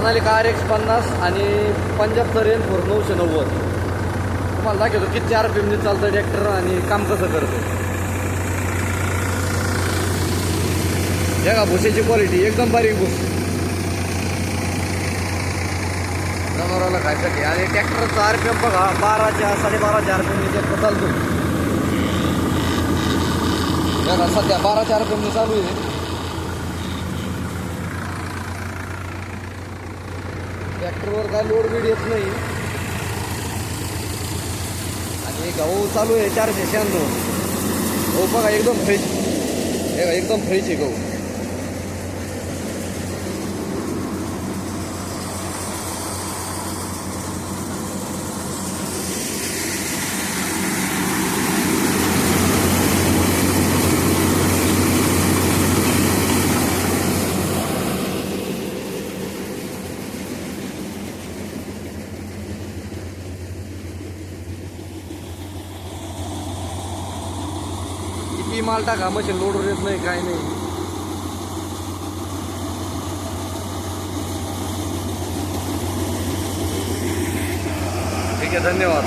Sonalika RX50 आणि पंजाबचं rain 990. तुम्हाला दाखवतो किती RPM चालतं ट्रॅक्टर आणि काम कसं करतं. बघा भुसेची क्वालिटी एकदम बारीक भूस जनावराला खायसाठी. आणि ट्रॅक्टरचा RPM बघा 12-12.5 RPM ट्रॅक्टर चालतो. बघा सध्या 12 RPM चालू आहे. ट्रॅक्टरवर काय लोड बीड येत नाही. आणि गहू चालू आहे 496. गहू बघा एकदम फ्रेश. बघा एकदम फ्रेश आहे गहू. किती माल टाका मशीन लोडवर येत नाही काय नाही. ठीक आहे, धन्यवाद.